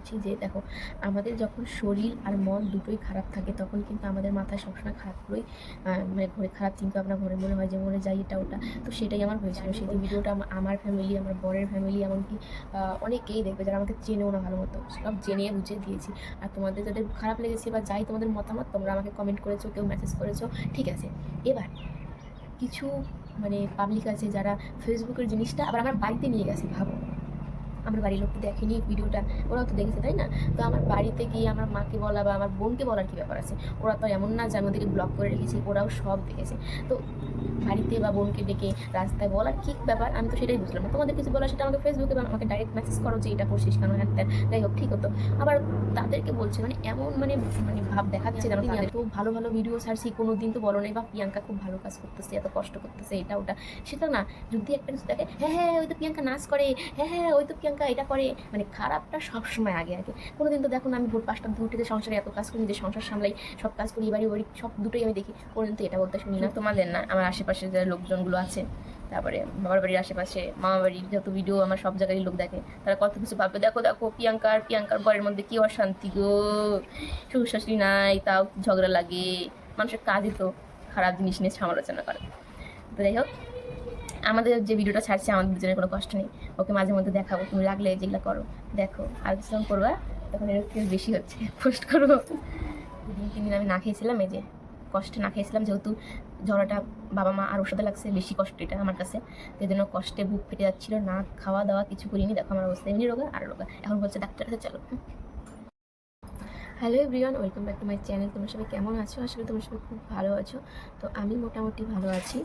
বলছি যে দেখো, আমাদের যখন শরীর আর মন দুটোই খারাপ থাকে তখন কিন্তু আমাদের মাথায় সবসময় খারাপগুলোই মানে ঘরে খারাপ চিন্তা ভাবনা ঘরে মনে হয় যে মরে যাই এটা ওটা। তো সেটাই আমার হয়েছিল সেদিন। ভিডিওটা আমার ফ্যামিলি, আমার বরের ফ্যামিলি, এমনকি অনেকেই দেখবে যারা আমাকে চেনেও না ভালো মতো, সব জেনে বুঝে দিয়েছি। আর তোমাদের যাদের খারাপ লেগেছে বা যাই তোমাদের মতামত, তোমরা আমাকে কমেন্ট করেছো, কেউ মেসেজ করেছো, ঠিক আছে। এবার কিছু মানে পাবলিক আছে যারা ফেসবুকের জিনিসটা আবার আমার বাড়িতে নিয়ে গেছে। ভাবো, আমার বাড়ির লোক তো দেখেনি ভিডিওটা, ওরাও তো দেখেছে, তাই না? তো আমার বাড়িতে গিয়ে আমার মাকে বলা বা আমার বোনকে বলার কী ব্যাপার আছে? ওরা তো এমন না যে আমি ওদেরকে ব্লক করে রেখেছি, ওরাও সব দেখেছে। তো বাড়িতে বা বোনকে ডেকে রাস্তায় বলার কী ব্যাপার? আমি তো সেটাই বুঝলাম না। তোমাদের কিছু বলা সেটা আমাকে ফেসবুকে বা আমাকে ডাইরেক্ট মেসেজ করো যে এটা করছিস কেন, হ্যান ত্যান, যাই হোক, ঠিক হতো। আবার তাদেরকে বলছে মানে এমন মানে মানে ভাব দেখাচ্ছে যেন তাদের তো ভালো ভালো ভিডিও ছাড়ছি, কোনো দিন তো বলো নাই বা প্রিয়াঙ্কা খুব ভালো কাজ করতেছে, এত কষ্ট করতেছে, এটা ওটা। সেটা না, যদি একটা কিছু দেখে, হ্যাঁ হ্যাঁ ওই তো প্রিয়াঙ্কা নাচ করে, হ্যাঁ হ্যাঁ ওই তো প্রিয়াঙ্কা এটা করে, মানে খারাপটা সবসময় আগে আগে। কোনোদিন তো দেখো না, আমি ভোর 5টা দিয়ে উঠে সংসারে এত কাজ করি, নিজের সংসার সামলাই, সব কাজ করি, বাড়ি বাড়ি সব দুটোই আমি দেখি, কোনোদিন তো এটা বলতে শুনি না। তোমাদের না, আমার আশেপাশে যারা লোকজনগুলো আছে, তারপরে বাবার বাড়ির আশেপাশে, মামা বাড়ির যত ভিডিও আমার সব জায়গায় লোক দেখে, তারা কত কিছু ভাববে। দেখো দেখো প্রিয়াঙ্কার বরের মধ্যে কি অশান্তি গো, শ্বশুর শাশুড়ি নাই তাও ঝগড়া লাগে। মানুষের কাজই তো খারাপ জিনিস নিয়ে সমালোচনা করে। তো যাই হোক, আমাদের যে ভিডিওটা ছাড়ছে আমাদের দুজনের কোনো কষ্ট নেই, ওকে মাঝে মধ্যে দেখাবো, তুমি লাগলে যেগুলো করো দেখো, আর কিছু যখন করবা তখন এরকম বেশি হচ্ছে পোস্ট করবো। 2-3 দিন আমি না খেয়েছিলাম, এই যে কষ্টে না খেয়েছিলাম, যেহেতু ঝড়াটা বাবা মা আর ওর সাথে লাগছে, বেশি কষ্ট এটা আমার কাছে। এই জন্য কষ্টে বুক ফেটে যাচ্ছিল, না খাওয়া দাওয়া কিছু করিনি। দেখো আমার অবস্থা এমনি রোগা আর রোগা, এখন বলছে ডাক্তার কাছে চলো। Hello everyone, welcome back to my channel. তোমরা সবাই কেমন আছো? আসলে তোমরা সবাই খুব ভালো আছো। তো আমি মোটামুটি ভালো আছি।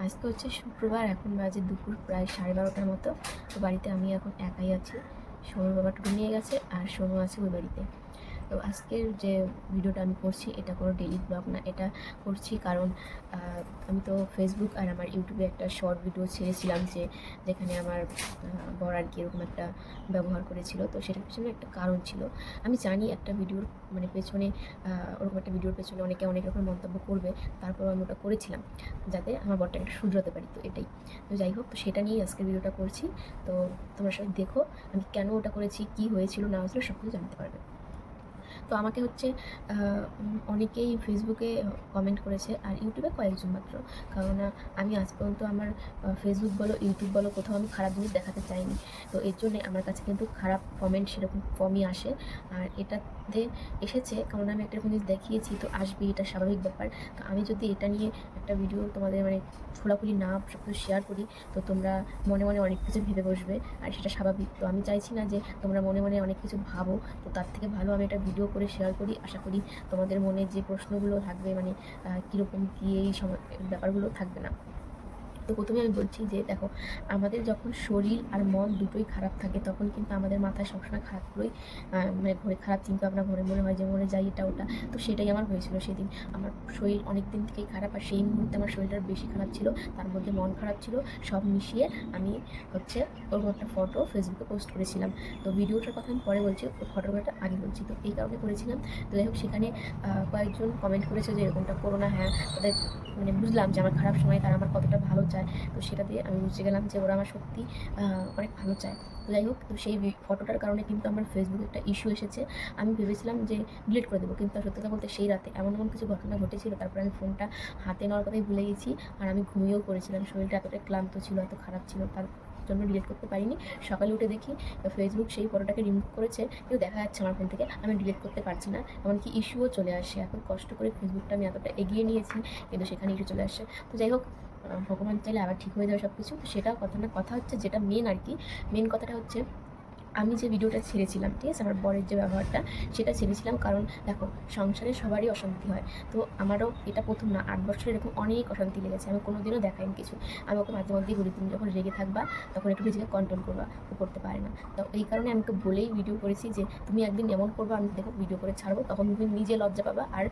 আজকে হচ্ছে শুক্রবার, এখন বাজে দুপুর প্রায় 12:30টার মতো। তো বাড়িতে আমি এখন একাই আছি। সোনুর বাবা টুকু নিয়ে গেছে আর সোনু আছে ওই বাড়িতে। তো আজকের যে ভিডিওটা আমি করছি এটা কোনো ডেইলি ব্লগ না, এটা করছি কারণ আমি তো ফেসবুক আর আমার ইউটিউবে একটা শর্ট ভিডিও ছেড়েছিলাম, যেখানে আমার বর আর কি এরকম একটা ব্যবহার করেছিল। তো সেটার পিছনে একটা কারণ ছিল। আমি জানি একটা ভিডিওর মানে পেছনে, ওরকম একটা ভিডিওর পেছনে অনেকে অনেক রকম মন্তব্য করবে, তারপর আমি ওটা করেছিলাম যাতে আমার বরটা একটু শুধরাতে পারি। তো এটাই, তো যাই হোক, তো সেটা নিয়েই আজকের ভিডিওটা করছি। তো তোমরা সবাই দেখো আমি কেন ওটা করেছি, কী হয়েছিল না হয়েছিল সব কিছু জানতে পারবে। তো আমাকে হচ্ছে অনেকেই ফেসবুকে কমেন্ট করেছে আর ইউটিউবে কয়েকজন মাত্র। কারণ আমি আজ পর্যন্ত আমার ফেসবুক বলো ইউটিউব বলো কোথাও আমি খারাপ জিনিস দেখাতে চাইনি। তো এর জন্যে আমার কাছে কিন্তু খারাপ কমেন্ট সেরকম কমই আসে। আর এটাতে এসেছে কারণ আমি একটা জিনিস দেখিয়েছি, তো আসবেই, এটা স্বাভাবিক ব্যাপার। তো আমি যদি এটা নিয়ে একটা ভিডিও তোমাদের মানে খোলাখুলি না সব কিছু শেয়ার করি, তো তোমরা মনে মনে অনেক কিছু ভেবে বসবে, আর সেটা স্বাভাবিক। তো আমি চাইছি না যে তোমরা মনে মনে অনেক কিছু ভাবো। তো তার থেকে ভালো আমি একটা ভিডিও করে শেয়ার করি। আশা করি তোমাদের মনে যে প্রশ্নগুলো থাকবে, মানে কীরকম কী এই ব্যাপারগুলো থাকবে না। তো প্রথমে আমি বলছি যে দেখো, আমাদের যখন শরীর আর মন দুটোই খারাপ থাকে তখন কিন্তু আমাদের মাথায় সবসময় খারাপগুলোই মানে ঘরে খারাপ চিন্তা ভাবনা ঘরে মনে হয় যে মরে যাই এটা ওটা। তো সেটাই আমার হয়েছিল সেদিন। আমার শরীর অনেক দিন থেকেই খারাপ, আর সেই মুহূর্তে আমার শরীরটা বেশি খারাপ ছিল, তার মধ্যে মন খারাপ ছিল, সব মিশিয়ে আমি হচ্ছে ওরকম একটা ফটো ফেসবুকে পোস্ট করেছিলাম। তো ভিডিওটার কথা আমি পরে বলছি, ফটোগ্রাফটা আগে বলছি। তো এই কারণে করেছিলাম। তো যাই হোক, সেখানে কয়েকজন কমেন্ট করেছে যে এরকমটা করো না। হ্যাঁ, তাদের মানে বুঝলাম যে আমার খারাপ সময় তারা আমার কতটা ভালো চায়। তো সেটা দিয়ে আমি বুঝে গেলাম যে ওরা আমার সত্যি অনেক ভালো চায়। তো যাই হোক, তো সেই ফটোটার কারণে কিন্তু আমার ফেসবুকে একটা ইস্যু এসেছে। আমি ভেবেছিলাম যে ডিলিট করে দেবো, কিন্তু সত্যি কথা বলতে সেই রাতে এমন এমন কিছু ঘটনা ঘটেছিল, তারপরে আমি ফোনটা হাতে নেওয়ার কথাই ভুলে গেছি। আর আমি ঘুমিয়েও পড়েছিলাম, শরীরটা এতটাই ক্লান্ত ছিল, এত খারাপ ছিল, তার জন্য ডিলিট করতে পারিনি। সকালে উঠে দেখি ফেসবুক সেই ফটোটাকে রিমুভ করেছে, কিন্তু দেখা যাচ্ছে আমার ফোন থেকে, আমি ডিলিট করতে পারছি না। এমনকি ইস্যুও চলে আসে। এত কষ্ট করে ফেসবুকটা আমি এতটা এগিয়ে নিয়েছি, কিন্তু সেখানে ইস্যু চলে আসে। তো যাই হোক, ভগবান চাইলে আবার ঠিক হয়ে যাবে সব কিছু। তো সেটাও কথা না, কথা হচ্ছে যেটা মেন আর কি, মেন কথাটা হচ্ছে আমি যে ভিডিওটা ছেড়েছিলাম, ঠিক আছে, আমার বরের যে ব্যবহারটা, সেটা ছেড়েছিলাম কারণ দেখো, সংসারে সবারই অশান্তি হয়। তো আমারও এটা প্রথম না, 8 বছর এরকম অনেক অশান্তি লেগেছে। আমি কোনোদিনও দেখাইনি কিছু। আমি ওকে মাঝে মধ্যেই বলি, তুমি যখন রেগে থাকবা তখন একটু নিজেকে কন্ট্রোল করবা, ও করতে পারে না। তো এই কারণে আমি তো বলেই ভিডিও করেছি যে তুমি একদিন এমন করবা, আমি দেখো ভিডিও করে ছাড়বো, তখন তুমি নিজে লজ্জা পাবা আর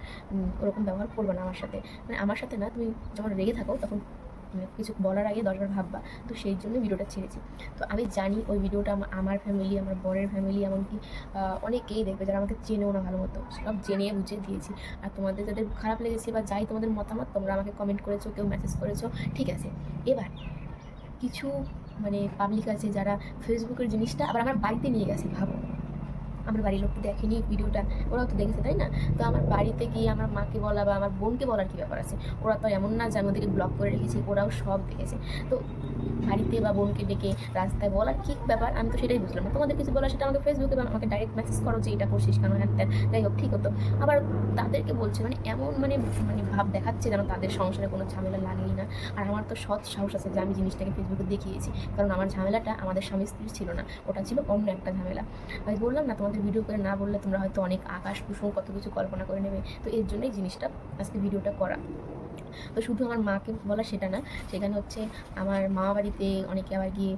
ওরকম ব্যবহার করবা না আমার সাথে। মানে আমার সাথে না, তুমি যখন রেগে থাকো তখন কিছু বলার আগে 10বার ভাববা। তো সেই জন্য ভিডিওটা ছেড়েছি। তো আমি জানি ওই ভিডিওটা আমার ফ্যামিলি, আমার বরের ফ্যামিলি, এমনকি অনেকেই দেখবে যারা আমাকে চেনেও না ভালো মতো, সব জেনে বুঝে দিয়েছি। আর তোমাদের যাদের খারাপ লেগেছে বা যাই তোমাদের মতামত, তোমরা আমাকে কমেন্ট করেছো, কেউ মেসেজ করেছো, ঠিক আছে। এবার কিছু মানে পাবলিক আছে যারা ফেসবুকের জিনিসটা আবার আমার বাড়িতে নিয়ে গেছে। ভাবো, আমার বাড়ির লোক তো দেখেনি ভিডিওটা, ওরাও তো দেখেছে তাই না? তো আমার বাড়িতে গিয়ে আমার মাকে বলা বা আমার বোনকে বলার কী ব্যাপার আছে? ওরা তো এমন না যে আমি ওদেরকে ব্লক করে রেখেছি, ওরাও সব দেখেছে। তো বাড়িতে বা বোনকে ডেকে রাস্তায় বলার কী ব্যাপার, আমি তো সেটাই বুঝলাম না। তোমাদের কিছু বলা সেটা আমাকে ফেসবুকে বা আমাকে ডাইরেক্ট মেসেজ করো যে এটা করছিস কেন, হ্যান ত্যান, যাই হোক ঠিক হতো। আবার তাদেরকে বলছে মানে এমন মানে মানে ভাব দেখাচ্ছে যেন তাদের সংসারে কোনো ঝামেলা লাগেই না। আর আমার তো সৎ সাহস আছে যে আমি জিনিসটাকে ফেসবুকে দেখিয়েছি, কারণ আমার ঝামেলাটা আমাদের স্বামী স্ত্রীর ছিল না, ওটা ছিল অন্য একটা ঝামেলা। আমি বললাম না, তোমাদের ভিডিও করে না বললে তোমরা হয়তো অনেক আকাশ কুসুম কত কিছু কল্পনা করে নেবে। তো এর জন্যই জিনিসটা আজকে ভিডিওটা করা। তো শুধু আমার মাকে বলা সেটা না, সেখানে হচ্ছে আমার মামা বাড়িতে অনেকে আবার গিয়ে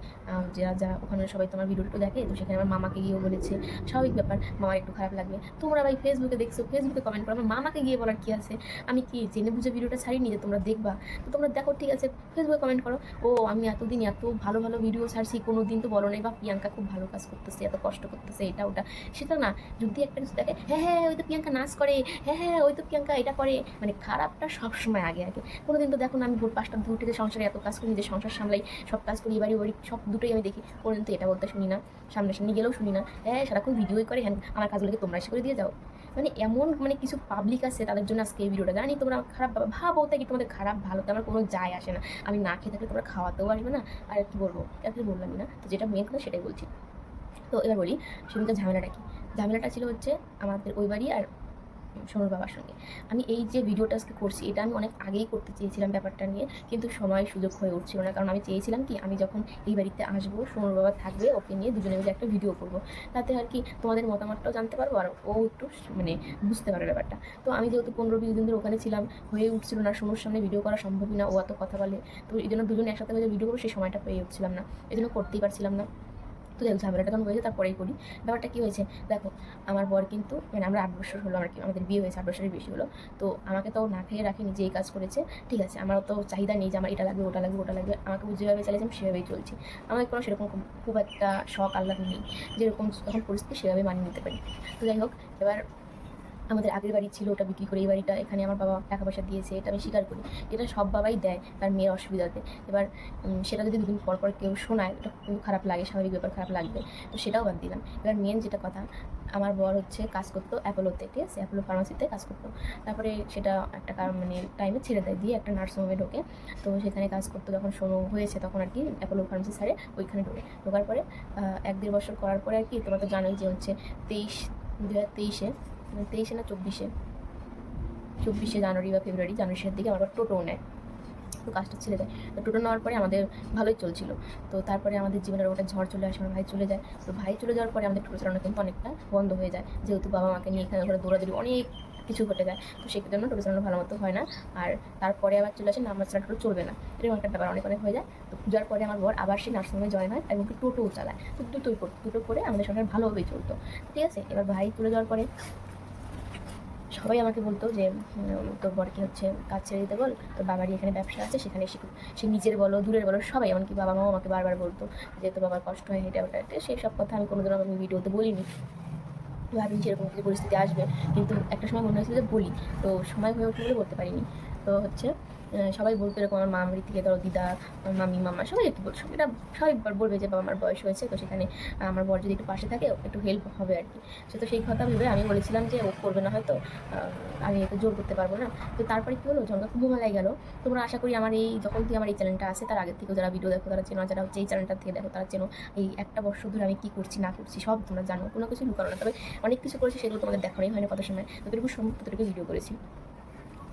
যারা যারা ওখানে সবাই তোমার ভিডিওটা দেখে, তো সেখানে আমার মামাকে গিয়েও বলেছে। স্বাভাবিক ব্যাপার, মামার একটু খারাপ লাগবে। তোমরা ভাই ফেসবুকে দেখছো, ফেসবুকে কমেন্ট করো, আমার মামাকে গিয়ে বলার কী আছে? আমি কি জেনে বুঝে ভিডিওটা ছাড়িনি যে তোমরা দেখবা? তো তোমরা দেখো, ঠিক আছে, ফেসবুকে কমেন্ট করো। ও আমি এতদিন এত ভালো ভালো ভিডিও ছাড়ছি, কোনো দিন তো বলো নাই বা প্রিয়াঙ্কা খুব ভালো কাজ করতেছে, এত কষ্ট করতেছে, এটা ওটা। সেটা না, যদি একটা কিছু দেখে, হ্যাঁ হ্যাঁ ওই তো প্রিয়াঙ্কা নাচ করে, হ্যাঁ হ্যাঁ ওই তো প্রিয়াঙ্কা এটা করে, মানে খারাপটা সবসময় আগে আগে। কোনো দিন তো দেখো না, আমি ভোর 5টার দিকে উঠে যে সংসারে এত কাজ করি, যে সংসার সামলাই, সব কাজ করি, বাড়ি বাড়ি সব দুটোই আমি দেখি, কোনো দিন তো এটা বলতে শুনি না, সামনাসামনি গেলেও শুনি না, হ্যাঁ সারাক্ষণ ভিডিওই করে, হ্যাঁ আমার কাজগুলোকে তোমরা এসে করে দিয়ে যাও। মানে এমন মানে কিছু পাবলিক আছে, তাদের জন্য আজকে এই ভিডিওটা। জানি তোমরা খারাপ ভাবো, তাই কি তোমাদের খারাপ ভালোতে আমার কোনো যায় আসে না। আমি না খেয়ে থাকলে তোমরা খাওয়াতেও আসবে না, আর কি বলবো, তাকে বললামই না। তো যেটা মেন কথা সেটাই বলছি। তো এবার বলি সেদিনকার ঝামেলাটা কি। ঝামেলাটা ছিল হচ্ছে আমাদের ওই বাড়ি আর সোনুর বাবার সঙ্গে। আমি এই যে ভিডিওটা আজকে করছি, এটা আমি অনেক আগেই করতে চেয়েছিলাম ব্যাপারটা নিয়ে, কিন্তু সময় সুযোগ হয়ে উঠছিল না। কারণ আমি চেয়েছিলাম কি, আমি যখন এই বাড়িতে আসবো, সোনুর বাবা থাকবে, ওকে নিয়ে দুজনে মিলে একটা ভিডিও করবো, তাতে আর কি তোমাদের মতামতটাও জানতে পারবো, আর ও একটু মানে বুঝতে পারবে ব্যাপারটা। তো আমি যেহেতু 15-20 দিন ধরে ওখানে ছিলাম, হয়ে উঠছিল না, সোনুর সামনে ভিডিও করা সম্ভবই না, ও এত কথা বলে। তো এই জন্য দুজনে একসাথে মিলে ভিডিও করবো, সেই সময়টা পেয়ে উঠছিলাম না, এই জন্য করতেই পারছিলাম না। তো যাই হোক, ঝামেলাটা তখন হয়েছে, তারপরেই করি। ব্যাপারটা কী হয়েছে দেখো, আমার বর কিন্তু মানে আমরা 8 বছর হলো, আমাদের বিয়ে হয়েছে 8 বছরের বেশি হলো। তো আমাকে তো না খেয়ে রাখেনি, যে এই কাজ করেছে, ঠিক আছে, আমার তো চাহিদা নেই যে আমার এটা লাগবে ওটা লাগবে ওটা লাগবে, আমাকে যেভাবে চাইছে আমি সেভাবেই চলছি। আমার কোনো সেরকম খুব একটা শখ আহ্লাদ নেই, যেরকম যখন পরিস্থিতি সেভাবে মানিয়ে নিতে পারি। তো যাই হোক, এবার আমাদের আগের বাড়ি ছিল, ওটা বিক্রি করে এই বাড়িটা, এখানে আমার বাবা টাকা পয়সা দিয়েছে, এটা আমি স্বীকার করি। এটা সব বাবাই দেয় তার মেয়ের অসুবিধাতে। এবার সেটা যদি দুদিন পর পর কেউ শোনায়, এটা কিন্তু খারাপ লাগে, স্বাভাবিক ব্যাপার, খারাপ লাগবে। তো সেটাও বাদ দিলাম। এবার মেন যেটা কথা, আমার বর হচ্ছে কাজ করতো অ্যাপোলোতে, ঠিক আছে, অ্যাপোলো ফার্মাসিতে কাজ করতো। তারপরে সেটা একটা মানে টাইমে ছেড়ে দেয়, দিয়ে একটা নার্সিংহোমে ঢোকে। তো সেখানে কাজ করতো, যখন শোনো হয়েছে তখন আর কি অ্যাপোলো ফার্মাসি ছাড়ে ওইখানে ঢোকার পরে 1-1.5 বছর করার পরে আর কি, তোমরা তো জানোই যে হচ্ছে 2023-এ 23-এ না 24শে জানুয়ারি বা ফেব্রুয়ারি, জানুয়ারির শেষের দিকে আমার টোটো নেয়। তো কাজটা ছেড়ে দেয়। তো টোটো নেওয়ার পরে আমাদের ভালোই চলছিল। তো তারপরে আমাদের জীবনের ওটা ঝড় চলে আসে, আমার ভাই চলে যায়। তো ভাই চলে যাওয়ার পরে আমাদের টোটো চালানো কিন্তু অনেকটা বন্ধ হয়ে যায়, যেহেতু বাবা মাকে নিয়ে এখানে ওখানে দৌড়াদৌড়ি অনেক কিছু ঘটে যায়। তো সেই জন্য টোটো চালানো ভালো মতো হয় না। আর তারপরে আবার চলে আসে না, আমার ছাড়া টোটো চলবে না, এরকম একটা ব্যাপার অনেক হয়ে যায়। তো পূজার পরে আমার বর আবার সেই নার্সিংহোমে জয়েন হয় এবং টোটোও চালায়। তো দুটো করে আমাদের সংসার ভালোভাবেই চলতো, ঠিক আছে। এবার ভাই চলে যাওয়ার পরে সবাই আমাকে বলতো যে তোর বরকে হচ্ছে কাজ ছেড়ে দিতে বল, তোর বাবারই এখানে ব্যবসা আছে, সেখানে শিখুক। সে নিজের বলো দূরের বলো সবাই, এমনকি বাবা মাও আমাকে বারবার বলতো যে তোর বাবার কষ্ট হয়, এটা ওটা। সেই সব কথা আমি কোনোদিনও আমি ভিডিওতে বলিনি, ভাবিনি সেরকম কিছু পরিস্থিতি আসবে, কিন্তু একটা সময় মনে হয়েছিল যে বলি। তো সময় হয়ে ওঠে বলে বলতে পারিনি। তো হচ্ছে সবাই বলতো এরকম, আমার মামার থেকে ধরো দিদা, মামি, মামা সবাই একটু বলছো, এটা সবাই বলবে যে বাবা আমার বয়স হয়েছে, তো সেখানে আমার বর যদি একটু পাশে থাকে একটু হেল্প হবে আর কি। সে তো সেই কথা ভেবে আমি বলেছিলাম যে ও করবে না হয়তো, আমি একে জোর করতে পারবো না। তো তারপরে কী হলো, যখন কুম্ভমেলায় গেল, তোমরা আশা করি আমার এই যখন থেকে আমার এই চ্যানেলটা আছে তার আগের থেকেও যারা ভিডিও দেখো তারা চেনো, যারা হচ্ছে এই চ্যানেলটা থেকে দেখো তারা চেনো। এই 1 বছর ধরে আমি কী করছি না করছি সব তোমরা জানো, কোনো কিছু লুকানো না। তবে অনেক কিছু করেছি সেগুলো তোমাদের দেখানোই হয় না, কত সময় যতটুকু সম্ভব ততটুকু ভিডিও করেছি।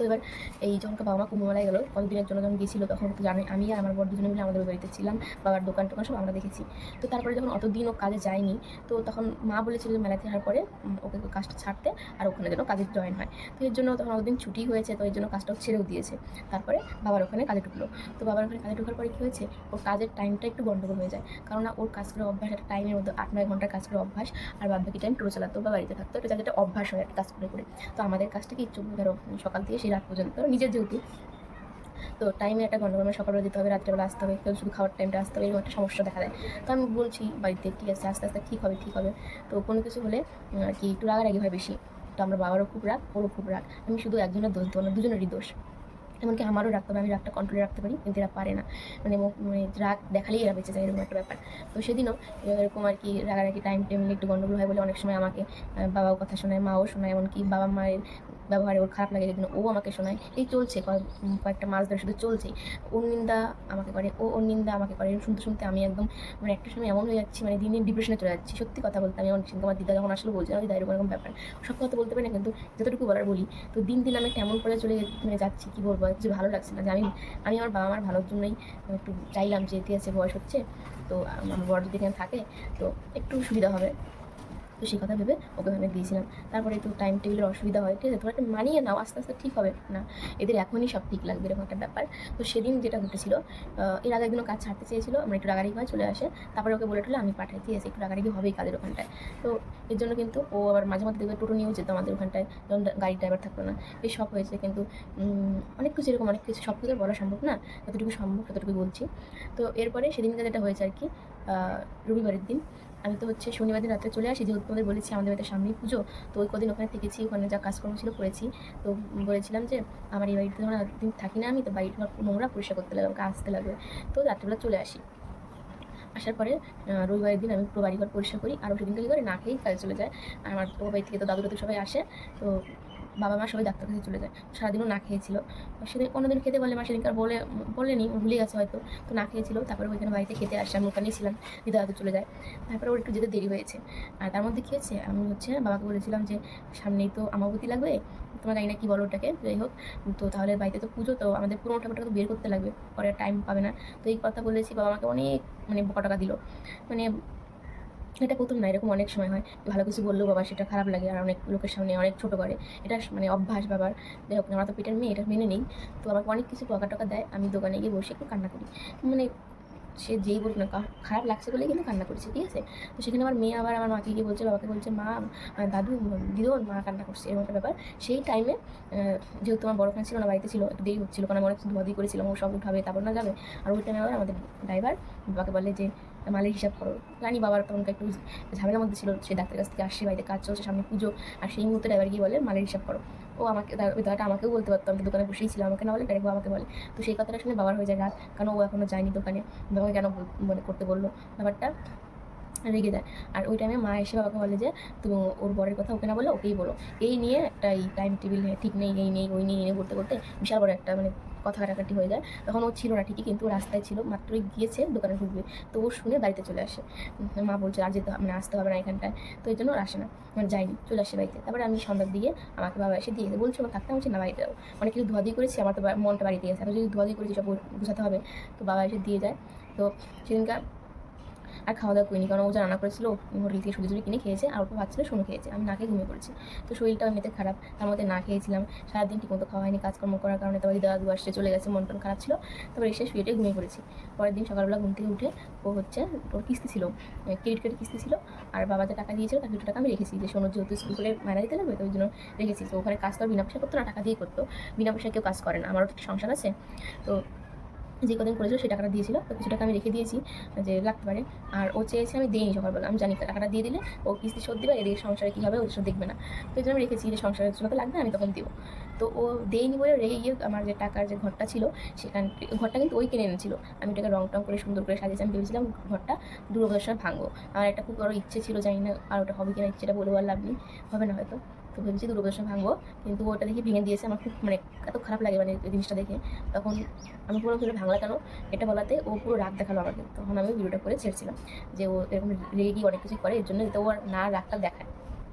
তো এবার এই যখন বাবা মা কুম্ভমেলায় গেলো, কতদিনের জন্য যখন গিয়েছিলো, তখন তো জানোই আমি আর আমার বর দুজনে মিলে আমাদের বাড়িতে ছিলাম, বাবার দোকান টোকান সব আমরা দেখেছি। তো তারপরে যখন অতদিন ও কাজে যায়নি, তো তখন মা বলেছিল যে মেলাতে আসার পরে ওকে কাজটা ছাড়তে, আর ওখানে যেন কাজে জয়েন হয়। তো এর জন্য তখন অতদিন ছুটি হয়েছে, তো এর জন্য কাজটাও ছেড়েও দিয়েছে। তারপরে বাবার ওখানে কাজে ঢুকলো। তো বাবার ওখানে কাজে ঢোকার পরে কী হয়েছে, ওর কাজের টাইমটা একটু গন্ডগোল হয়ে যায়, কারণ ওর কাজ করে অভ্যাস, একটা টাইমের মধ্যে 8-9 ঘন্টার কাজ করে অভ্যাস, আর বাদ বাকি টাইম টোটো চালাতো বা বাড়িতে থাকতো, এটা যাতে একটা অভ্যাস হয় আর কাজ করে করে। তো আমাদের কাজটা কি ধরো সকাল থেকে সেই রাত পর্যন্ত, ধরো নিজের যেহেতু, তো টাইমে একটা গন্ডগোল, সকালবেলা দিতে হবে, রাত্রেবেলা আসতে হবে, কেউ শুধু খাওয়ার টাইমটা আসতে হবে, এরকম একটা সমস্যা দেখা দেয়। তো আমি বলছি বাড়িতে, ঠিক আছে আস্তে আস্তে ঠিক হবে ঠিক হবে। তো কোনো কিছু হলে আর কি একটু রাগারাগি হয় বেশি। তো আমার বাবারও খুব রাগ, ওরও খুব রাগ, আমি শুধু একজনের দোষ দেবো না, দুজনেরই দোষ। এমনকি আমারও রাখতে হবে, আমি রাগটা কন্ট্রোলে রাখতে পারি, কিন্তু এরা পারে না। মানে রাগ দেখালেই এরা বেঁচে যায়, এরকম একটা ব্যাপার। তো সেদিনও এরকম আর কি রাগারাগি টাইম টেবিলে একটু গন্ডগোল হয় বলে অনেক সময় আমাকে বাবাও কথা শোনায়, মাও শোনায়, এমনকি বাবা মায়ের ব্যবহারে ওর খারাপ লাগে যেদিন ও আমাকে শোনায়। এই চলছে কয়েকটা মাস ধরে শুধু চলছেই। ওর নিন্দা আমাকে করে, ওর নিন্দা আমাকে করে। শুনতে শুনতে আমি একদম মানে একটা সময় এমন হয়ে যাচ্ছি, মানে দিন দিন ডিপ্রেশনে চলে যাচ্ছি। সত্যি কথা বলতে আমি অনেক আমার দিদা যখন আসলে বলছে দিদা এরকম এরকম ব্যাপার, সব কথা বলতে পারি না, কিন্তু যতটুকু বলার বলি। তো দিন দিন আমি একটা এমন করে চলে মানে যাচ্ছি, কী বলবো, কিছু ভালো লাগছে না যে আমি আমার বাবা মার ভালোর জন্যই একটু চাইলাম যে ইতিহাসে বয়স হচ্ছে, তো আমার বড় যদি এখানে থাকে তো একটু সুবিধা হবে। তো সেই কথা ভেবে ওকে ভেবে দিয়েছিলাম। তারপরে একটু টাইম টেবিলের অসুবিধা হয়, ঠিক আছে, তোমরা একটা মানিয়ে নাও, আস্তে আস্তে ঠিক হবে না, এদের এখনই সব ঠিক লাগবে, এরকম একটা ব্যাপার। তো সেদিন যেটা ঘটেছিল, এর আগে একদিনও কাজ ছাড়তে চেয়েছিল, আমরা একটু রাগারাগি হয়ে চলে আসে। তারপরে ওকে বলে টলে আমি পাঠাই, ঠিক আছে, একটু রাগারাগি হবেই কাজের ওখানটায়। তো এর জন্য কিন্তু ও আবার মাঝে মধ্যে দেখবে টোটো নিয়েও যেত আমাদের ওখানটায়, যখন গাড়ির ড্রাইভার থাকতো না। এই সব হয়েছে, কিন্তু অনেক কিছু এরকম, অনেক কিছু সব কিছু বলা সম্ভব না, যতটুকু সম্ভব ততটুকু বলছি। তো এরপরে সেদিনকে যেটা হয়েছে আর কি, রবিবারের দিন আমি তো হচ্ছে শনিবার দিন রাত্রে চলে আসি, যেহেতু তোমাদের বলেছি আমাদের বাড়িতে সামনেই পুজো। তো ওই কদিন ওখানে থেকেছি, ওখানে যা কাজকর্ম ছিল করেছি। তো বলেছিলাম যে আমার এই বাড়িতে যখন দিন থাকি না আমি, তো বাড়ির নোংরা পরিষ্কার করতে লাগবে, আমাকে আসতে লাগবে। তো রাত্রিবেলা চলে আসি। আসার পরে রবিবারের দিন আমি পুরো বাড়িঘর পরিষ্কার করি, আর সেদিনকে কী করে না খেয়েই কাজে চলে যায়। আর আমার ও বাড়ি থেকে তো দাদু দাদু সবাই আসে, তো বাবা মা সবাই ডাক্তার কাছে চলে যায়। সারাদিনও না খেয়েছিল। সেদিন অন্যদিন খেতে বলে মা, সেদিনকার বলেনি, ভুলে গেছে হয়তো। তো না খেয়েছিল, তারপরে ওইখানে বাড়িতে খেতে আসে, আমি ওখানেই ছিলাম, দিদা দাদু চলে যায়। তারপরে ওর একটু যেতে দেরি হয়েছে। আর তার মধ্যে কী হয়েছে, আমি হচ্ছে বাবাকে বলেছিলাম যে সামনেই তো আমাবতী লাগবে, তোমরা জানি না কী বলো ওটাকে, যাই হোক। তো তাহলে বাড়িতে তো পুজো, তো আমাদের পুরোনো ঠাকুরটাকে তো বের করতে লাগবে, পরে টাইম পাবে না। তো এই কথা বলেছি, বাবা আমাকে অনেক মানে বকা টকা দিল। মানে এটা প্রথম না, এরকম অনেক সময় হয়, ভালো কিছু বললেও বাবা সেটা খারাপ লাগে, আর অনেক লোকের সামনে অনেক ছোটো করে। এটা মানে অভ্যাস বাবার। যাই হোক, আমরা তো পেটের মেয়ে, এটা মেনে নেই। তো আমাকে অনেক কিছু বকা টকা দেয়, আমি দোকানে গিয়ে বসে একটু কান্না করি। মানে সে যেই বলুক না, খারাপ লাগছে বলেই কিন্তু কান্না করেছে, ঠিক আছে। তো সেখানে আমার মেয়ে আবার আমার মাকে গিয়ে বলছে, বাবাকে বলছে, মা দাদু দিদোর মা কান্না করছে, এরকম একটা ব্যাপার। সেই টাইমে যেহেতু আমার বড় ফ্যান ছিল না, বাড়িতে ছিল, একটু দেরি হচ্ছিলো, কারণ আমি অনেক ধোয়াধুয়ি করেছিলাম, ও সব উঠাবে তারপর না যাবে। আর ওই টাইমে আবার আমাদের ড্রাইভার বাবাকে বলে যে মালের হিসাব করো। জানি বাবার তখনকার একটু ঝামেলার মধ্যে ছিল, সে ডাক্তারের কাছ থেকে আসছে, বাড়িতে কাজ চলছে, সামনে পুজো, আর সেই মুহূর্তে ড্রাইভার গিয়ে বলে মালের হিসাব করো। ও আমাকে ওই দাদাটা আমাকেও বলতে পারতো, আমি দোকানে বসেই ছিলাম, আমাকে না বলে ডাইরেক্ট আমাকে বলে। তো সেই কথাটা শুনে বাবার হয়ে যায় রাত, কারণ ও এখনও যায়নি দোকানে, বাবাকে কেন মানে করতে বললো ব্যাপারটা, রেগে যায়। আর ওই টাইমে মা এসে বাবাকে বলে যে তুমি ওর বরের কথা ওকে না বলে ওকেই বলো। এই নিয়ে একটা এই টাইম টেবিল ঠিক নেই, এই নেই ওই নেই, এনে করতে করতে বিশাল বড় একটা মানে কথা কাটাকাটি হয়ে যায়। তখন ও ছিল না ঠিকই, কিন্তু ও রাস্তায় ছিল, মাত্রই গিয়েছে দোকানে ঢুকবে। তো ও শুনে বাড়িতে চলে আসে। মা বলছে আর যেতে মানে আসতে হবে না এখানটায়, তো এই জন্য ওর আসে না, মানে যায়নি, চলে আসে বাড়িতে। তারপরে আমি সন্ধ্যার দিকে আমাকে বাবা এসে দিয়ে বলছে আমার থাকতে, হচ্ছে না বাড়িতে যাও, অনেক কিছু ধোয়াধুয়ি করেছি, আমার তো মনটা বাড়িতে গেছে, আর যদি ধোয়াধুয়ি করেছি সব গুছাতে হবে। তো বাবা এসে দিয়ে যায়। তো সেদিনকার আর খাওয়া দাওয়া করিনি, কারণ ও যা রান্না করেছিল হোটেল থেকে সুজি কিনে খেয়েছে, আর ওকে ভাত ছিল শুনে খেয়েছে, আমি না খেয়ে ঘুমিয়ে পড়েছি। তো শরীরটা এমনিতে খারাপ, তার মধ্যে না খেয়েছিলাম, সারাদিন ঠিকমতো খাওয়া হয়নি, কাজকর্ম করার কারণে। তারপর দাদু আসতে চলে গেছে, মন টন খারাপ ছিল, তারপর এসে শুয়েটে ঘুমিয়ে পড়েছি। পরের দিন সকালবেলা ঘুম থেকে উঠে ও হচ্ছে ওর কিস্তি ছিল, ক্রেডিট কার্ডের কিস্তি ছিল, আর বাবা যে টাকা দিয়েছিল তার 200 টাকা আমি রেখেছি, যে সোনার যেহেতু স্কুল করে মারা দিতে লাগবে, তো ওই জন্য রেখেছি। তো ওখানে কাজ তো বিনা পয়সা করতো না, টাকা দিয়ে করতো, বিনা পয়সায় কেউ কাজ করে না, আমারও একটা সংসার আছে। তো যে কদিন করেছিল সেই টাকাটা দিয়েছিল, তো কিছু টাকা আমি রেখে দিয়েছি যে লাগতে পারে। আর ও চেয়েছে আমি দিইনি সকালবেলা, আমি জানি টাকাটা দিয়ে দিলে ও কিস্তি শোধ দিবে, এদিকে সংসারে কী হবে ও সব দেখবে না। তো এই জন্য আমি রেখেছি যে সংসারের জন্য তো লাগবে, আমি তখন দিব। তো ও দেয়নি বলে রেগে গিয়ে আমার যে টাকার যে ঘরটা ছিল সেখান ঘরটা কিন্তু ওই কিনে এনেছিল, আমি ওটাকে রং টং করে সুন্দর করে সাজিয়েছি। আমি ভেবেছিলাম ঘরটা দুর্গাপূজার সময় ভাঙবো, আমার একটা খুব বড় ইচ্ছে ছিল, জানি না আর ওটা হবে কিনা, ইচ্ছেটা বলে আর লাভ নেই, হবে না হয়তো। তো ভেবেছি দুর্গাপূজার সময় ভাঙবো, কিন্তু ওটা দেখে ভেঙে দিয়েছে। আমার খুব মানে এত খারাপ লাগে মানে এই জিনিসটা দেখে। তখন আমি পুরো ভাঙলা কেন এটা বলাতে ও পুরো রাগ দেখালো আমাকে, তখন আমি ভিডিওটা করে ছেড়েছিলাম যে ও এরকম রেগে গিয়ে অনেক কিছু করে, এর জন্য যাতে ও আর না রাগটা দেখায়,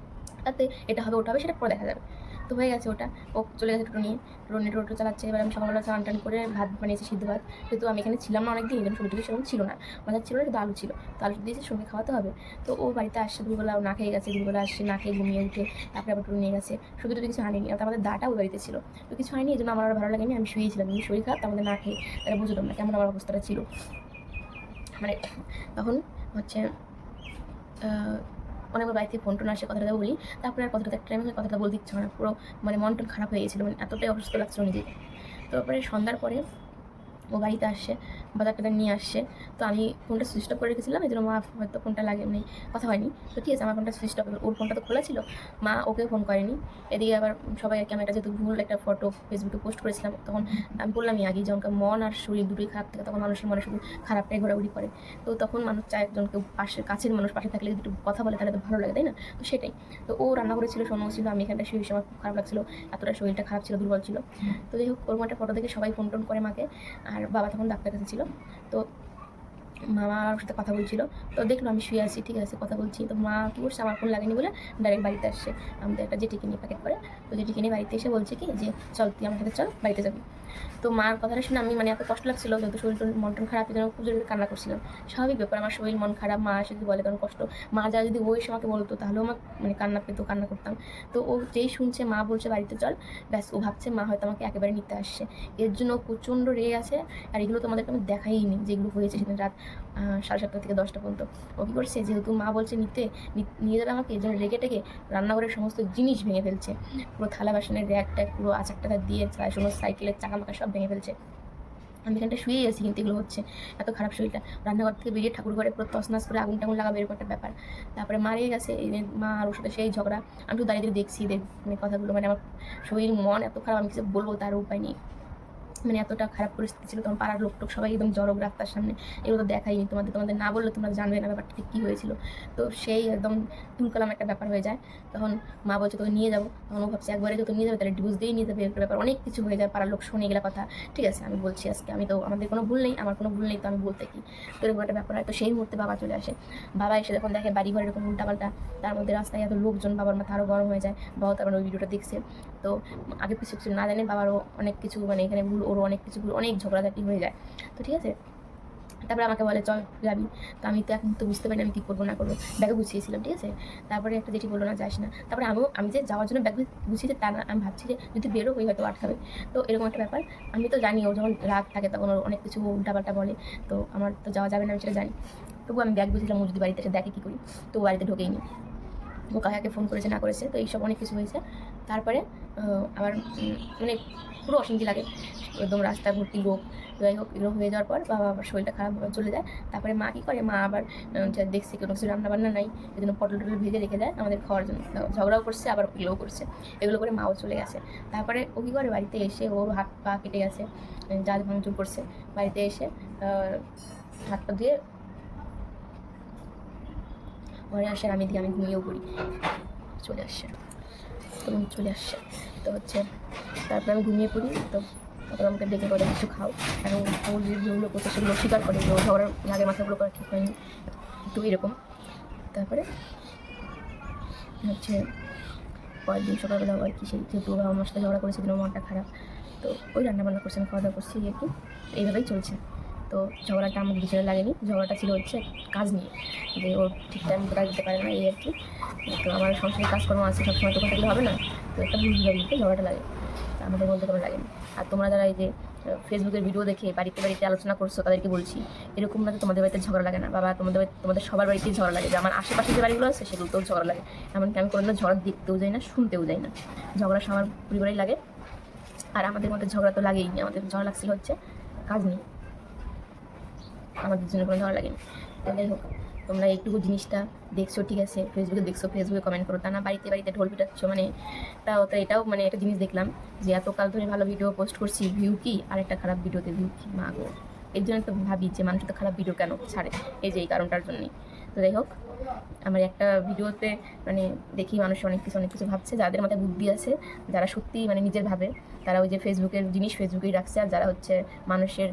তাতে এটা হবে ওটা হবে সেটা পরে দেখা যাবে। তো হয়ে গেছে ওটা, ও চলে গেছে টোটো চালাচ্ছে। এবার আমি সকালবেলা স্নান টান করে ভাত বানিয়েছি, সিদ্ধ ভাত, যেহেতু আমি এখানে ছিলাম না অনেকদিন, এই জন্য শরীরটা সেরকম ছিল না, মাথার ছিল না, কিন্তু আলু ছিল, তো আলু দিয়েছে, সঙ্গে খাওয়াতে হবে। তো ও বাড়িতে আসছে দুপুরবেলা, না খেয়ে গেছে, দুপুরবেলা আসছে না খেয়ে ঘুমিয়ে উঠে, তারপরে আবার টোটো নিয়ে গেছে, শুধু তো কিছু আনিনি, আর আমাদের দাটা ওই বাড়িতে ছিল, তো কিছু হয়নি, এই জন্য আমার আর ভালো লাগেনি, আমি শুয়েছিলাম, কিন্তু শরীর খারাপ, তার মধ্যে না খেয়ে, তারা বুঝতাম না কেমন আমার অবস্থাটা ছিল। মানে তখন হচ্ছে অনেকবার বাড়ি থেকে ফোন টোন আসে, কথাটা বলি, তারপরে আর কথাটা একটা টাইমে কথাটা বলতে ইচ্ছে হয় না, পুরো মানে মন টন খারাপ হয়ে গেছিলো, মানে এতটাই অসুস্থ লাগছিল নিজেকে। তারপরে সন্ধ্যার পরে ও বাড়িতে আসছে, বাজার টাজার নিয়ে আসছে। তো আমি ফোনটা সুইচ অফ করে রেখেছিলাম, এই জন্য মা হয়তো ফোনটা লাগে মানে কথা হয়নি। তো ঠিক আছে, আমার ফোনটা সুইচ অফ, ওর ফোনটা তো খোলা ছিল, মা ওকে ফোন করেনি। এদিকে আবার সবাই আর কি, আমি একটা যেহেতু ভুল একটা ফটো ফেসবুকে পোস্ট করেছিলাম, তখন আমি বললামই আগে যখন মন আর শরীর দুটোই খারাপ থাকে, তখন মানুষের মনে শুধু খারাপটাই ঘোরাঘুরি করে। তো তখন মানুষ চায় একজনকে পাশে, কাছের মানুষ পাশে থাকলে যদি একটু কথা বলে তাহলে তো ভালো লাগে, তাই না? তো সেটাই। তো ও রান্না করেছিল, সোনো ছিল, আমি এখানটা শুয়ে আমার খুব খারাপ লাগছিল, এতটা শরীরটা খারাপ ছিল, দুর্বল ছিল। তো যাই হোক, ওরকম একটা ফটো দেখে সবাই ফোন টোন করে মাকে, আর বাবা তখন ডাক্তার কাছে ছিল। তো মামার সাথে কথা বলছিল, তো দেখলো আমি শুয়ে আছি, ঠিক আছে কথা বলছি। তো মা কী করছে, আমার ফোন লাগেনি বলে ডাইরেক্ট বাড়িতে আসছে, আমাদের একটা জেটিকে নিয়ে প্যাকেট করে। তো জেটিকে নিয়ে বাড়িতে এসে বলছে কি যে চল তুই আমার সাথে চল, বাড়িতে যাবি। তো মার কথাটা শুনে আমি মানে এত কষ্ট লাগছিল, যেহেতু শরীর মন টন খারাপ, যেন খুব জোরে কান্না করছিলাম। স্বাভাবিক ব্যাপার, আমার শরীর মন খারাপ, মা এসে যদি বলে তখন কষ্ট। মা যা যদি ও এসে আমাকে বলতো তাহলেও আমার মানে কান্না পেতো, কান্না করতাম। তো ও যেই শুনছে মা বলছে বাড়িতে চল, ব্যাস ও ভাবছে মা হয়তো আমাকে একেবারে নিতে আসছে। এর জন্য প্রচণ্ড রেগে আছে। আর এগুলো তোমাদেরকে আমি দেখাইনি যেগুলো হয়েছে সেদিন রাত 7:30 থেকে 10টা পর্যন্ত। ও কী করছে, যেহেতু মা বলছে নিয়ে যাবে আমাকে, যেন রেগে টেগে রান্নাঘরের সমস্ত জিনিস ভেঙে ফেলছে। পুরো থালা বাসনের র্যাক ট্যাক পুরো আচার টাকা দিয়ে সমস্ত সাইকেলের চাকা মাকা সব ভেঙে ফেলছে। আমি এখানটা শুয়েই আছি, কিন্তু এগুলো হচ্ছে। এত খারাপ শরীরটা, রান্নাঘর থেকে বেরিয়ে ঠাকুর ঘরে পুরো তছনাছ করে আগুন টাগুন লাগাবে, এরকম একটা ব্যাপার। তারপরে মারিয়ে গেছে, এই মা আর ওর সাথে সেই ঝগড়া। আমি তো দাঁড়িয়ে দেখছি মানে কথাগুলো, মানে আমার শরীর মন এত খারাপ, আমি কিছু বলবো তার উপায় নেই। মানে এতটা খারাপ পরিস্থিতি ছিল, তখন পাড়ার লোক সবাই একদম জড়ো রাস্তার সামনে। এগুলো তো দেখাইনি তোমাদের না বললে তোমরা জানবে না ব্যাপারটা ঠিক কী হয়েছিল। তো সেই একদম তুলকালাম একটা ব্যাপার হয়ে যায়। তখন মা বলছে তোকে নিয়ে যাবো, তখন ও ভাবছে একবারে যত নিয়ে যাবে তাহলে ডিভোর্স দিয়েই নিয়ে যাবে, একটা ব্যাপার অনেক কিছু হয়ে যায়, পাড়ার লোক শুনে এগুলো কথা। ঠিক আছে, আমি বলছি আজকে আমি তো, আমাদের কোনো ভুল নেই, আমার কোনো ভুল নেই, তো আমি বলতে কি। তো এরকম একটা ব্যাপার হয়। তো সেই মুহূর্তে বাবা চলে আসে। বাবা এসে যখন দেখে বাড়ি ঘরে এরকম উল্টাপাল্টা, তার মধ্যে রাস্তায় এত লোকজন, বাবার মাথা আরও গরম হয়ে যায়। বাবা তারপর ওই ভিডিওটা দেখছে। তো আগে পিছু কিছু না জানে, বাবারও অনেক কিছু মানে এখানে ভুল, ওরও অনেক কিছু ভুল, অনেক ঝগড়াঝাটি হয়ে যায়। তো ঠিক আছে, তারপরে আমাকে বলে চল যাবি। তো আমি তো এখন তো বুঝতে পারি আমি কী করবো না করবো, ব্যাগে গুছিয়েছিলাম, ঠিক আছে। তারপরে একটা যেটি বললো না যাস না, তারপরে আমি যে যাওয়ার জন্য ব্যাগ গুছিয়েছি তা না, আমি ভাবছি যে যদি বেরো হয়ে হয়তো আটকাবে। তো এরকম একটা ব্যাপার। আমি তো জানি ও যখন রাগ থাকে তখন ওর অনেক কিছু উল্টাপাল্টা বলে, তো আমার তো যাওয়া যাবে না, আমি সেটা জানি। তবু আমি ব্যাগ গুছিয়েছিলাম, ও যদি বাড়িতে এসে দেখে কী করি। তো ও বাড়িতে ঢোকেই নি, ও কাকাকে ফোন করেছে না করেছে, তো এইসব অনেক কিছু হয়েছে। তারপরে আবার মানে পুরো অশান্তি লাগে, একদম রাস্তা ভর্তি লোক। যাই হোক, এগুলো হয়ে যাওয়ার পর বাবা আবার শরীরটা খারাপ চলে যায়। তারপরে মা কী করে, মা আবার দেখছে কোনো কিছু রান্নাবান্না নাই, এই জন্য পটল টটল ভেজে রেখে দেয় আমাদের খাওয়ার জন্য। ঝগড়াও করছে আবার এগুলোও করছে, এগুলো করে মাও চলে গেছে। তারপরে ও কী করে, বাড়িতে এসে ওর হাত পা কেটে গেছে, যা ভাঙচুর করছে। বাড়িতে এসে হাত পা ধুয়ে ঘরে আসে, আমি ঘুমিয়েও পড়ি, চলে আসছে, তখন চলে আসছে। তো হচ্ছে তারপরে আমি ঘুমিয়ে পড়ি। তো তারপর আমাকে ডেকে বলে কিছু খাও, এবং আমার যে ভুলগুলো করছে সেগুলো স্বীকার করে, যে ঝগড়ার আগের মাথাগুলো করা ঠিক হয়নি, তো এরকম। তারপরে হচ্ছে পরের দিন সকালবেলা আর কি, সেই যেহেতু আমার সাথে ঝগড়া করেছে, দিন মনটা খারাপ, তো ওই রান্নাবান্না করছে, আমি খাওয়া দাওয়া করছি আর কি, এইভাবেই চলছে। তো ঝগড়াটা আমার দুজনে লাগেনি, ঝগড়াটা ছিল হচ্ছে কাজ নিয়ে, যে ও ঠিক টাইম কাজ দিতে পারে না, এই আর কি। তো আমার সংসারের কাজকর্ম আছে, সবসময় দোকান থাকলে হবে না, তো একটা ভুল বুঝাবুঝিতে ঝগড়াটা লাগে, আমাদের মধ্যে কোনো লাগেনি। আর তোমরা যারা এই যে ফেসবুকের ভিডিও দেখে বাড়িতে বাড়িতে আলোচনা করছো, তাদেরকে বলছি এরকম না যে তোমাদের বাড়িতে ঝগড়া লাগে না, বাবা তোমাদের সবার বাড়িতেই ঝগড়া লাগে, যে আমার আশেপাশে যে বাড়িগুলো আছে সেগুলোতেও ঝগড়া লাগে। এমনকি আমি কোনোদিনও ঝগড়া দেখতেও যাই না, শুনতেও যাই না, ঝগড়া সবার পরিবারেই লাগে। আর আমাদের মধ্যে ঝগড়া তো লাগেই নি, আমাদের ঝগড়া লাগছিল হচ্ছে কাজ নিয়ে, আমাদের জন্য কোনো ঝগড়া লাগেনি। তো যাই হোক, তোমরা এইটুকু জিনিসটা দেখছো, ঠিক আছে, ফেসবুকে দেখছো, ফেসবুকে কমেন্ট করো, তা না বাড়িতে বাড়িতে ঢোল পিটাচ্ছ, মানে এটাও মানে একটা জিনিস দেখলাম যে এতকাল ধরে ভালো ভিডিও পোস্ট করছি, ভিউ কি, আর একটা খারাপ ভিডিওতে ভিউ কি, মা গো। এর জন্য তো ভাবি যে মানুষ তো খারাপ ভিডিও কেন ছাড়ে, এই যে এই কারণটার জন্যই। তো যাই হোক, আমার একটা ভিডিওতে মানে দেখি মানুষ অনেক কিছু ভাবছে, যাদের মাথায় বুদ্ধি আছে, যারা সত্যি মানে নিজের ভাবে, তারা ওই যে ফেসবুকের জিনিস ফেসবুকেই রাখছে, আর যারা হচ্ছে মানুষের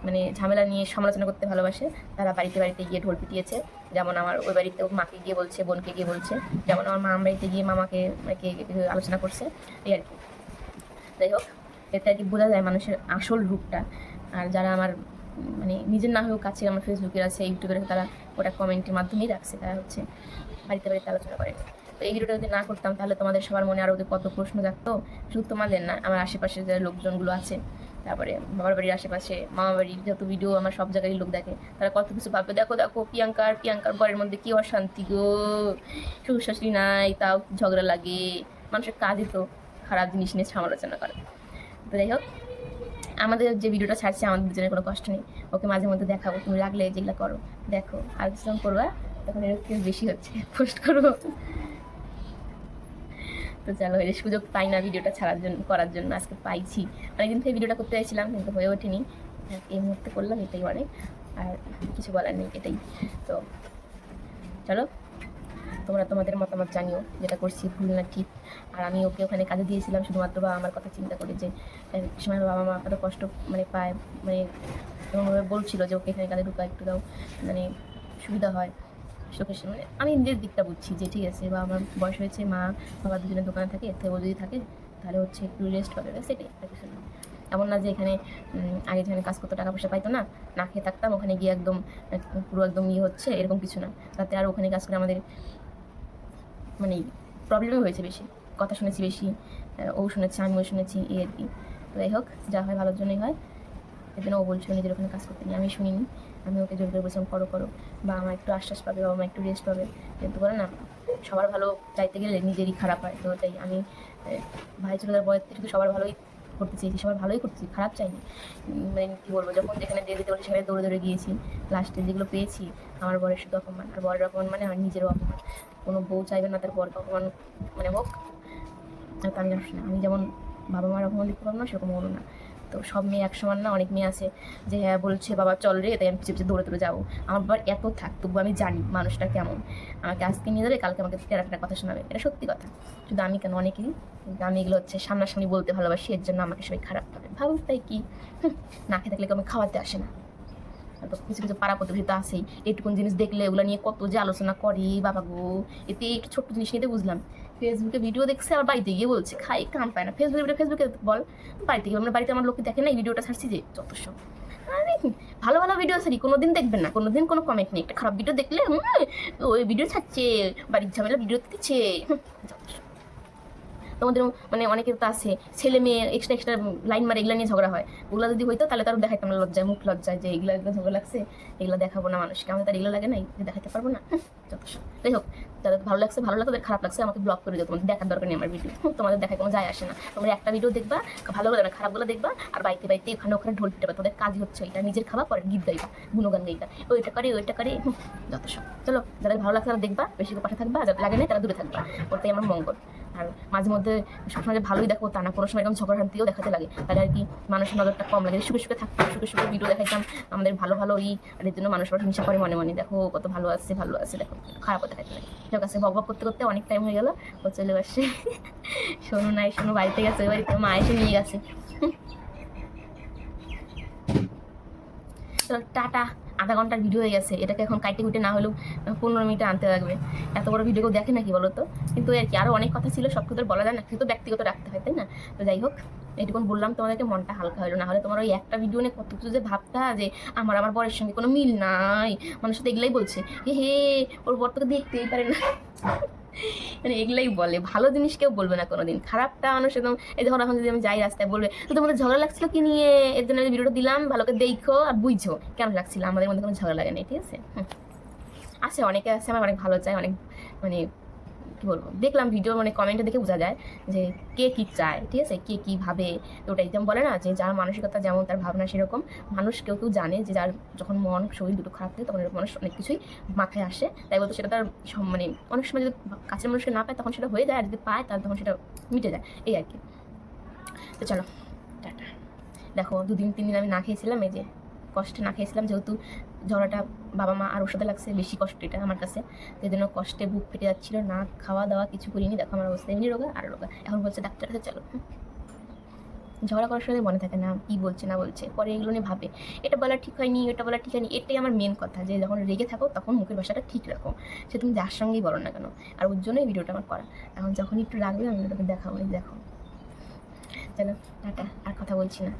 মানে ঝামেলা নিয়ে সমালোচনা করতে ভালোবাসে, তারা বাড়িতে বাড়িতে গিয়ে ঢোল পিটিয়েছে। যেমন আমার ওই বাড়িতে মাকে গিয়ে বলছে, বোনকে গিয়ে বলছে, যেমন আমার মামার বাড়িতে গিয়ে মামাকে আলোচনা করছে, এই আর কি। যাই হোক, এতে আর কি বোঝা যায় মানুষের আসল রূপটা। আর যারা আমার মানে নিজের না হয়েও কাছে আমার ফেসবুকের আছে, ইউটিউবের, তারা ওটা কমেন্টের মাধ্যমেই রাখছে, তারা হচ্ছে বাড়িতে বাড়িতে আলোচনা করে। তো এই ভিডিওটা যদি না করতাম তাহলে তোমাদের সবার মনে আরও কত প্রশ্ন জাগতো, শুধু তোমাদের না, আমার আশেপাশে যে লোকজনগুলো আছে, তারপরে বাবার বাড়ির আশেপাশে, মামা বাড়ির যত ভিডিও আমার সব জায়গায় লোক দেখে, তারা কত কিছু ভাববে, দেখো দেখো প্রিয়াঙ্কার ঘরের মধ্যে কী অশান্তি গো, শ্বশুর শাশুড়ি নাই তাও ঝগড়া লাগে, মানুষের কাজই তো খারাপ জিনিস নিয়ে সমালোচনা করে। তো যাই হোক, আমাদের যে ভিডিওটা ছাড়ছে আমাদের দুজনের কোনো কষ্ট নেই, ওকে মাঝে মধ্যে দেখাবো, তুমি লাগলে যেগুলো করো দেখো, আর কিছু যখন করবা তখন এরকম বেশি হচ্ছে পোস্ট করবো। তো চলো, এই সুযোগ পাই না ভিডিওটা ছাড়ার জন্য, করার জন্য, আজকে পাইছি। অনেকদিন থেকে ভিডিওটা করতে চাইছিলাম কিন্তু হয়ে ওঠেনি, এই মুহূর্তে করলাম, এটাই অনেক, আর কিছু বলার নেই, এটাই। তো চলো, তোমরা তোমাদের মতামত জানিও যেটা করছি ভুল না ঠিক। আর আমি ওকে ওখানে কাজে দিয়েছিলাম শুধুমাত্র বাবা আমার কথা চিন্তা করে, যে সময় বাবা মা এত কষ্ট মানে পায়, মানে এমনভাবে বলছিল যে ওকে এখানে কাজে ঢুকা একটু দাও, মানে সুবিধা হয় চোখের সামনে। আমি নিজের দিকটা বুঝছি যে ঠিক আছে, বা আমার বয়স হয়েছে, মা বাবা দুজনের দোকানে থাকে, এর থেকে ও যদি থাকে তাহলে হচ্ছে একটু রেস্ট পাবে, সেটাই, একটা কিছু না। এমন না যে এখানে আগে যেখানে কাজ করতে টাকা পয়সা পাইতো না, না খেয়ে থাকতাম, ওখানে গিয়ে একদম পুরো একদম ইয়ে হচ্ছে, এরকম কিছু না। তাতে আর ওখানে কাজ করে আমাদের মানে প্রবলেমই হয়েছে বেশি, কথা শুনেছি বেশি, ও শুনেছে আমিও শুনেছি, এই আর কি। তো যাই হোক, যা হয় ভালোর জন্যই হয়। এর জন্য ও বলছিল নিজের ওখানে কাজ করতে নিয়ে, আমি শুনিনি, আমি ওকে জোর করে বলছিলাম করো করো, বা আমার একটু আশ্বাস পাবে, বা আমার একটু রেস্ট পাবে, কিন্তু বলে না, সবার ভালো চাইতে গেলে নিজেরই খারাপ হয়। তো তাই আমি ভাই ছোটদের বয়স শুধু সবার ভালোই করতে চেয়েছি, সবার ভালোই করতেছি, খারাপ চাইনি। মানে কী বলবো, যখন যেখানে দিয়ে দিতে বলে সেখানে দৌড়ে দৌড়ে গিয়েছি, লাস্টে যেগুলো পেয়েছি আমার বরের শুধু অপমান, আর বরের অপমান মানে আমার নিজেরও অপমান। কোনো বউ চাইবে না তার বরকে অপমান মানে হোক, আর তা আমি জানি না, আমি যেমন বাবা মার অপমান দেখতে পারবো না সেরকম হলো না। তো সব মেয়ে এক সমান না, অনেক মেয়ে আছে যে হ্যাঁ বলছে বাবা চল রে, তাই আমি পিছিয়ে পিছিয়ে দৌড়ে দৌড়ে যাবো। আমার বাবার এত থাক, তবু আমি জানি মানুষটা কেমন, আমাকে আজকে নিয়ে যাবে কালকে আমাকে টেরা টেরা কথা শোনাবে, এটা সত্যি কথা। শুধু আমি কেন, অনেকেই, কিন্তু আমি এগুলো হচ্ছে সামনাসামনি বলতে ভালোবাসি, এর জন্য আমাকে সবাই খারাপ পাবে, ভাবুক তাই কি, না খেয়ে থাকলে আমি খাওয়াতে আসে না। তো কিছু কিছু পাড়া প্রতিবেশী তো আসেই, এইটুকুন জিনিস দেখলে ওগুলো নিয়ে কত যে আলোচনা করে বাবা গো। এতে একটু ছোট্ট জিনিস নিতে বুঝলাম, ফেসবুকে ভিডিও দেখছে, আবার বাড়িতে গিয়ে বলছে, খাই কাম পায় না, ফেসবুকে বল, বাড়িতে গিয়ে, মানে বাড়িতে আমার লোকে দেখে না এই ভিডিওটা ছাড়ছি যে যত সব। আরে ভালো ভালো ভিডিও ছাড়ি, কোনো দিন দেখবেন না, কোনো দিন কোনো কমেন্ট নেই, একটা খারাপ ভিডিও দেখলে ওই ভিডিও ছাড়ছে, বাড়ির ঝামেলা ভিডিও দিচ্ছে, যত সব। তোমাদের মানে অনেকের তো আছে ছেলে মেয়ে এক্সট্রা এক্সট্রা লাইন মারে, এগুলো নিয়ে ঝগড়া হয়, ওগুলো যদি হইতো তাহলে তার দেখাইতাম না, লজ্জায় মুখ লজ্জায় যে এগুলো এগুলো ঝগড়া লাগছে, এগুলো দেখাবো না মানুষকে, আমাদের তার এগুলো লাগে না, যে দেখাতে পারবো না, যত সব। যাই হোক, তাদের ভালো লাগছে ভালো লাগবে, খারাপ লাগছে আমাকে ব্লক করে দিও, তোমাদের দেখার দরকার নেই আমার ভিডিও, তোমাদের দেখায় কোনো যায় আসে না। তোমরা একটা ভিডিও দেখবা, ভালো না খারাপগুলো দেখবা, আর বাড়িতে বাড়িতে ওখানে ওখানে ঢোল পিটাবা, তোদের কাজই হচ্ছে এটা, নিজের খাবার পরে গীত গাইবা, গুণগান গাইবা, ওইটা করে যত সব। চলো, যাদের ভালো লাগছে তারা দেখবা, বেশি করে পাশে থাকবা, যাদের লাগে না তারা দূরে থাকবা, ওটাই আমার মঙ্গল। আর মাঝে মধ্যে সবসময় ভালোই দেখো তা না, কোনো সময় এরকম ঝগড়াঝান্তিও দেখাতে লাগে, তাহলে আর কি মানুষের নজরটা কম লাগে, সুখে সুখে থাকতাম, সুখে সুখে ভিডিও দেখাইতাম আমাদের ভালো ভালো আর এর জন্য মানুষ হিংসা করে মনে মনে, দেখো কত ভালো আছে দেখো, খারাপও দেখাতে লাগে। ঠিক আছে, বক বক করতে করতে অনেক টাইম হয়ে গেল, ও চলে আসছে, শোনো নাই শোনো বাড়িতে গেছে, ওই বাড়িতে মা এসে নিয়ে গেছে। তো টাটা, আধা ঘন্টার ভিডিও হয়ে গেছে, এটাকে এখন কাইটে কুটে না হলেও 15 মিনিটে আনতে লাগবে, এত বড় ভিডিও কেউ দেখে নাকি বলো তো। কিন্তু আর কি, আরও অনেক কথা ছিল, সব কথা বলা যায় না, কিন্তু ব্যক্তিগত রাখতে হয়, তাই না। তো যাই হোক, এইটুকুন বললাম, তোমাদেরকে মনটা হালকা হলো, না হলে তোমার ওই একটা ভিডিও নিয়ে কত কিছু যে ভাবতা, যে আমার বরের সঙ্গে কোনো মিল নাই, মানুষ তো এগুলাই বলছে, হে ওর বর তোকে দেখতেই পারে না, মানে এগুলাই বলে, ভালো জিনিস কেউ বলবে না কোনোদিন, খারাপটা মানুষ একদম। এই যখন এখন যদি আমি যাই রাস্তায় বলবে তো তোমাদের ঝগড়া লাগছিল কি নিয়ে, এর জন্য ভিডিওটা দিলাম, ভালো করে দেখো আর বুঝছো কেমন লাগছিল, আমাদের মধ্যে কোনো ঝগড়া লাগে না, ঠিক আছে। আছে অনেকে আছে আমার অনেক ভালো চায়, অনেক মানে কী বলবো, দেখলাম ভিডিও মানে কমেন্টে দেখে বোঝা যায় যে কে কী চায়, ঠিক আছে, কে কী ভাবে। তো ওটাই যেমন বলে না যে যার মানসিকতা যেমন তার ভাবনা সেরকম, মানুষ কেউ কেউ জানে যে যার যখন মন শরীর দুটো খারাপ থাকে তখন এরকম মানুষ অনেক কিছুই মাথায় আসে, তাই বলতো সেটা তার মানে অনেক সময় যদি কাছের মানুষকে না পায় তখন সেটা হয়ে যায়, আর যদি পায় তাহলে তখন সেটা মিটে যায়, এই আর কি। তো চলো টাটা। দেখো 2-3 দিন আমি না খেয়েছিলাম, এই যে কষ্টে না খেয়েছিলাম, যেহেতু ঝগড়াটা বাবা মা আর ওষুধে লাগছে বেশি কষ্ট এটা আমার কাছে, সেই জন্য কষ্টে বুক ফেটে যাচ্ছিলো, না খাওয়া দাওয়া কিছু করিনি, দেখো আমার অবস্থা এমনি রোগা আর রোগা, এখন বলছে ডাক্তার কাছে চলো। ঝগড়া করার সময় মনে থাকে না কী বলছে না বলছে, পরে এগুলো নিয়ে ভাবে এটা বলা ঠিক হয়নি, এটা বলা ঠিক হয়নি, এটাই আমার মেন কথা, যে যখন রেগে থাকো তখন মুখের ভাষাটা ঠিক রাখো, সে তুমি যার সঙ্গেই বলো না কেন, আর ওর জন্যই ভিডিওটা আমার করা। এখন যখন একটু রাখবে আমি ভিডিওটাকে দেখাবো, দেখো। চলো টাটা, আর কথা বলছি না,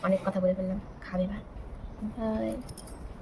অনেক কথা বলে ফেললাম, খাবে ভাত, বাই।